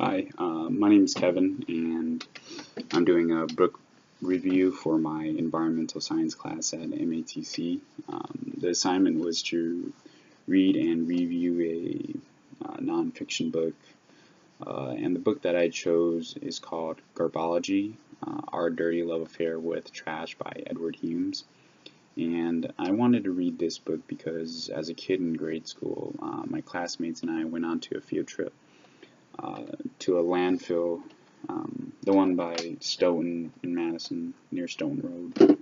Hi, my name is Kevin, and I'm doing a book review for my environmental science class at MATC. The assignment was to read and review a nonfiction book, and the book that I chose is called Garbology, Our Dirty Love Affair with Trash by Edward Humes. And I wanted to read this book because as a kid in grade school, my classmates and I went on to a field trip to a landfill, the one by Stoughton in Madison, near Stoughton Road.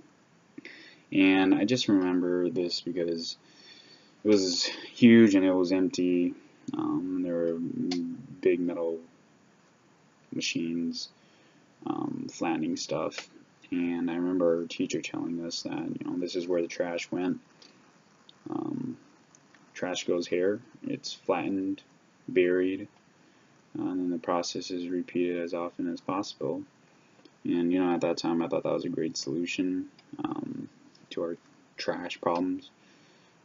And I just remember this because it was huge and it was empty. There were big metal machines flattening stuff. And I remember our teacher telling us that, this is where the trash went. Trash goes here. It's flattened, buried, and then the process is repeated as often as possible. And at that time, I thought that was a great solution to our trash problems.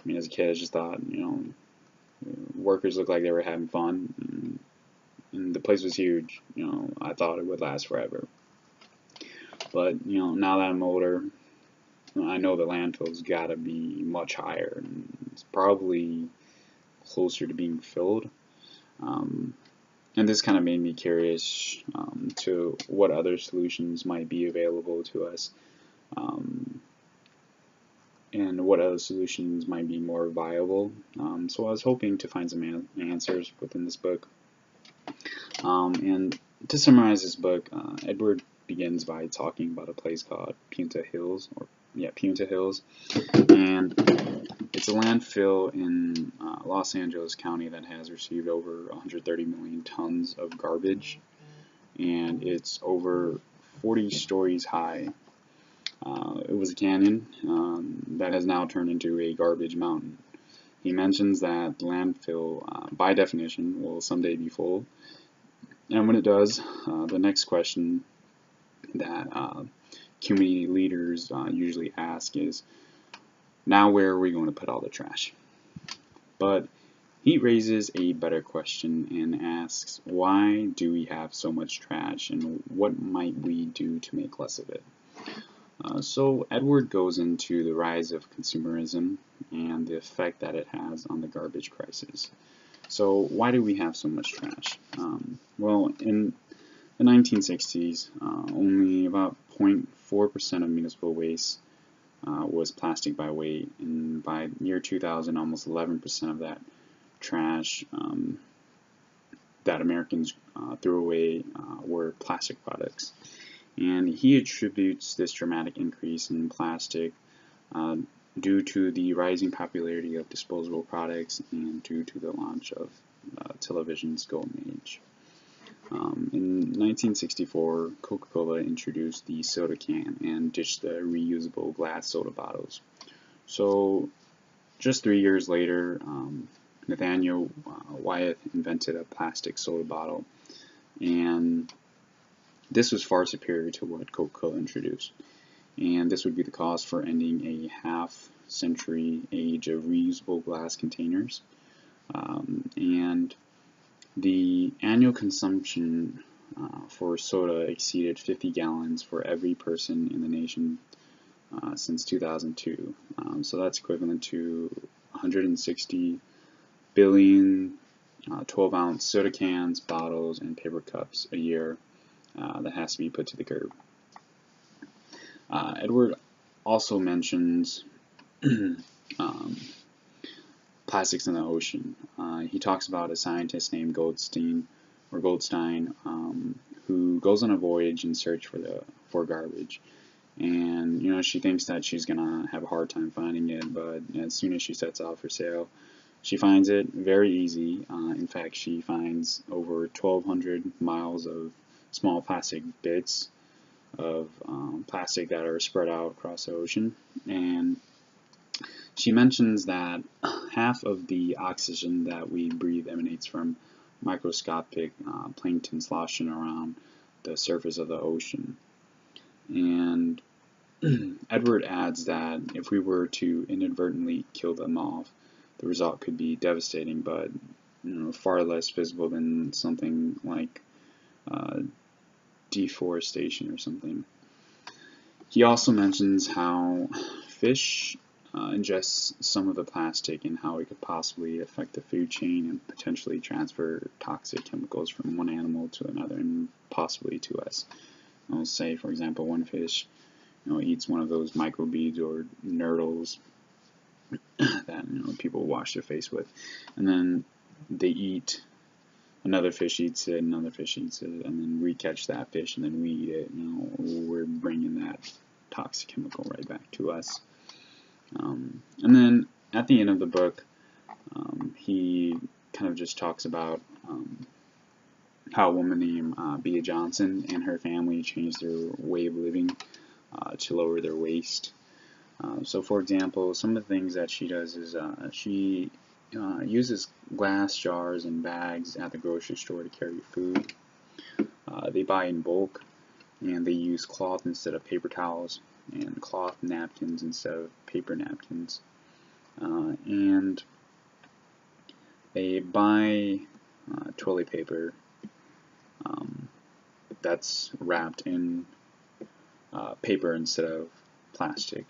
I mean, as a kid, I just thought, workers looked like they were having fun, and the place was huge. I thought it would last forever. But now that I'm older, I know the landfill's got to be much higher, and it's probably closer to being filled. And this kind of made me curious to what other solutions might be available to us, and what other solutions might be more viable. So I was hoping to find some answers within this book. And to summarize this book, Edward begins by talking about a place called Punta Hills, Punta Hills, and it's a landfill in Los Angeles County that has received over 130 million tons of garbage, and it's over 40 stories high. It was a canyon that has now turned into a garbage mountain. He mentions that the landfill, by definition, will someday be full, and when it does, the next question that community leaders usually ask is, now where are we going to put all the trash? But he raises a better question and asks, why do we have so much trash, and what might we do to make less of it? So Edward goes into the rise of consumerism and the effect that it has on the garbage crisis. So why do we have so much trash? Well, in the 1960s, only about 0.4% of municipal waste was plastic by weight, and by year 2000, almost 11% of that trash that Americans threw away were plastic products. And he attributes this dramatic increase in plastic due to the rising popularity of disposable products and due to the launch of television's golden age. In 1964, Coca-Cola introduced the soda can and ditched the reusable glass soda bottles. So just 3 years later, Nathaniel Wyeth invented a plastic soda bottle, and this was far superior to what Coca-Cola introduced. And this would be the cause for ending a half-century age of reusable glass containers. And the annual consumption for soda exceeded 50 gallons for every person in the nation since 2002. So that's equivalent to 160 billion 12-ounce soda cans, bottles, and paper cups a year that has to be put to the curb. Edward also mentions plastics in the ocean. He talks about a scientist named Goldstein, who goes on a voyage in search for garbage. And she thinks that she's gonna have a hard time finding it, but as soon as she sets off for sail, she finds it very easy. In fact, she finds over 1,200 miles of small plastic bits of plastic that are spread out across the ocean. And she mentions that half of the oxygen that we breathe emanates from microscopic plankton sloshing around the surface of the ocean. And Edward adds that if we were to inadvertently kill them off, the result could be devastating, but far less visible than something like deforestation or something. He also mentions how fish ingest some of the plastic and how it could possibly affect the food chain and potentially transfer toxic chemicals from one animal to another and possibly to us. I'll say, for example, one fish eats one of those microbeads or nurdles that people wash their face with, and then they eat. Another fish eats it, another fish eats it, and then we catch that fish, and then we eat it. We're bringing that toxic chemical right back to us. And then at the end of the book, he kind of just talks about how a woman named Bea Johnson and her family changed their way of living to lower their waste. So, for example, some of the things that she does is she uses glass jars and bags at the grocery store to carry food. They buy in bulk, and they use cloth instead of paper towels, and cloth napkins instead of paper napkins. And they buy toilet paper that's wrapped in paper instead of plastic.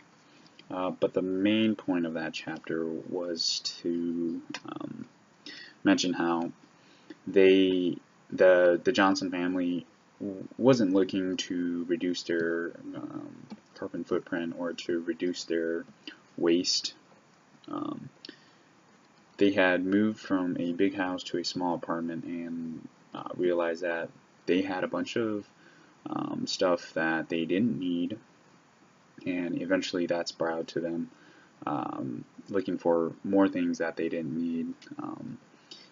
But the main point of that chapter was to mention how the Johnson family wasn't looking to reduce their carbon footprint or to reduce their waste. They had moved from a big house to a small apartment and realized that they had a bunch of stuff that they didn't need, and eventually that spiraled to them looking for more things that they didn't need,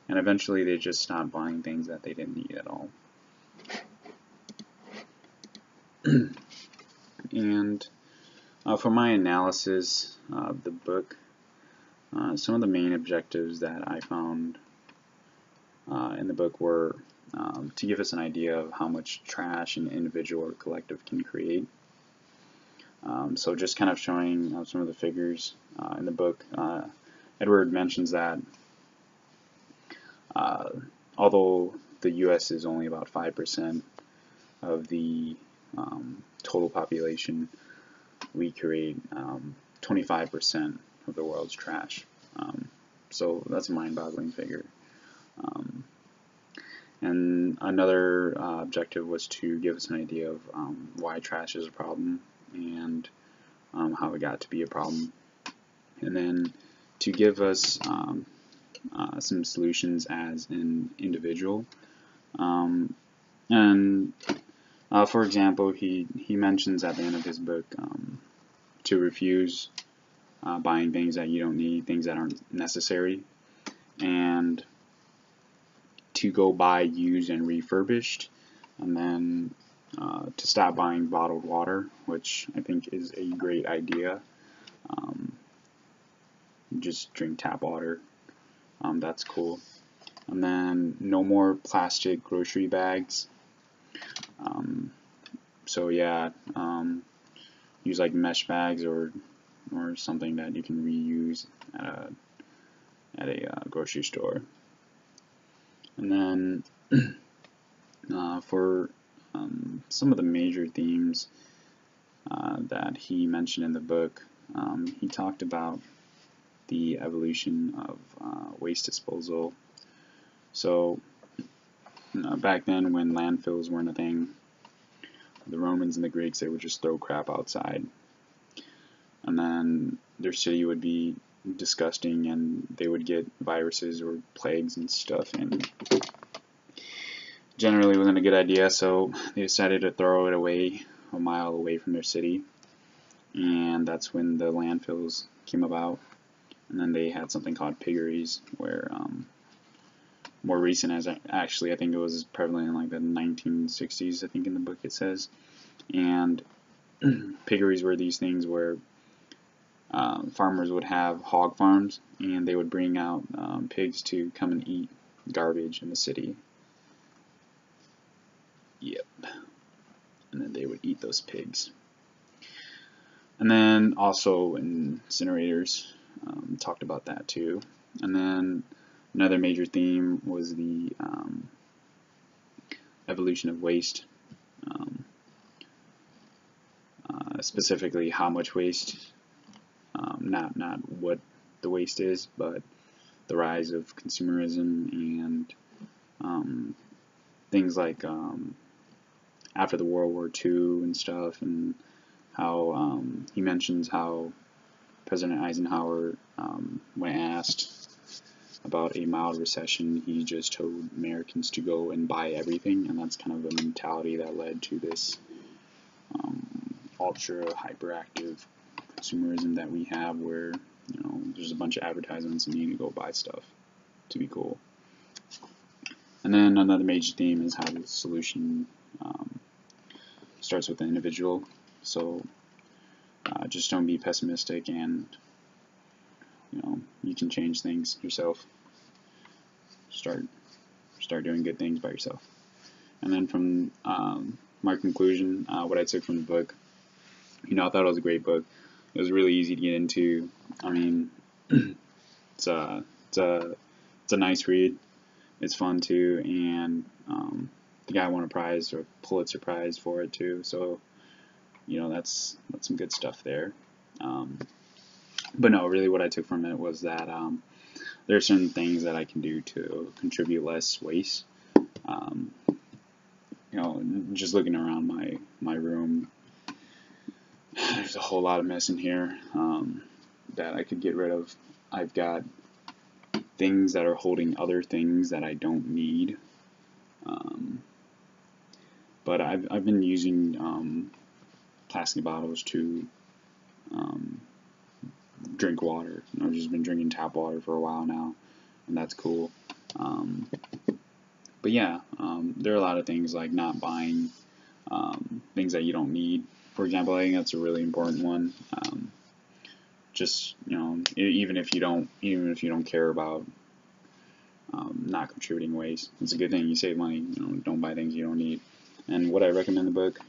and eventually they just stopped buying things that they didn't need at all. And for my analysis of the book, some of the main objectives that I found in the book were to give us an idea of how much trash an individual or collective can create. So just kind of showing some of the figures in the book. Edward mentions that although the U.S. is only about 5% of the total population, we create 25% of the world's trash. So that's a mind-boggling figure. And another objective was to give us an idea of why trash is a problem and how it got to be a problem, and then to give us some solutions as an individual. For example, he mentions at the end of his book to refuse buying things that you don't need, things that aren't necessary, and to go buy used and refurbished, and then to stop buying bottled water, which I think is a great idea. Just drink tap water. That's cool. And then no more plastic grocery bags. So yeah, use like mesh bags or something that you can reuse at a grocery store. And then for some of the major themes that he mentioned in the book, he talked about the evolution of waste disposal. So back then, when landfills weren't a thing, the Romans and the Greeks, they would just throw crap outside, and then their city would be disgusting, and they would get viruses or plagues and stuff, and generally wasn't a good idea. So they decided to throw it away a mile away from their city, and that's when the landfills came about. And then they had something called piggeries, where more recent, as actually I think it was prevalent in like the 1960s, I think in the book it says. And piggeries were these things where farmers would have hog farms, and they would bring out pigs to come and eat garbage in the city. Yep. And then they would eat those pigs. And then also incinerators, talked about that too. And then another major theme was the evolution of waste, um, specifically how much waste, not what the waste is, but the rise of consumerism and things like after the World War II and stuff, and how he mentions how President Eisenhower, when asked about a mild recession, he just told Americans to go and buy everything, and that's kind of the mentality that led to this ultra hyperactive consumerism that we have, where there's a bunch of advertisements and you need to go buy stuff to be cool. And then another major theme is how the solution starts with the individual. So just don't be pessimistic, and you can change things yourself. Start doing good things by yourself. And then from my conclusion, what I took from the book, I thought it was a great book. It was really easy to get into. I mean, it's a nice read. It's fun too, and the guy won a prize, or Pulitzer Prize, for it too. So that's some good stuff there. But no, really what I took from it was that there are certain things that I can do to contribute less waste. Just looking around my room, there's a whole lot of mess in here that I could get rid of. I've got things that are holding other things that I don't need. But I've been using plastic bottles to drink water. I've just been drinking tap water for a while now, and that's cool. But yeah, there are a lot of things like not buying things that you don't need. For example, I think that's a really important one. Just even if you don't care about not contributing waste, it's a good thing. You save money. Don't buy things you don't need. And would I recommend the book?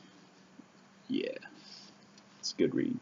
Yeah, it's a good read.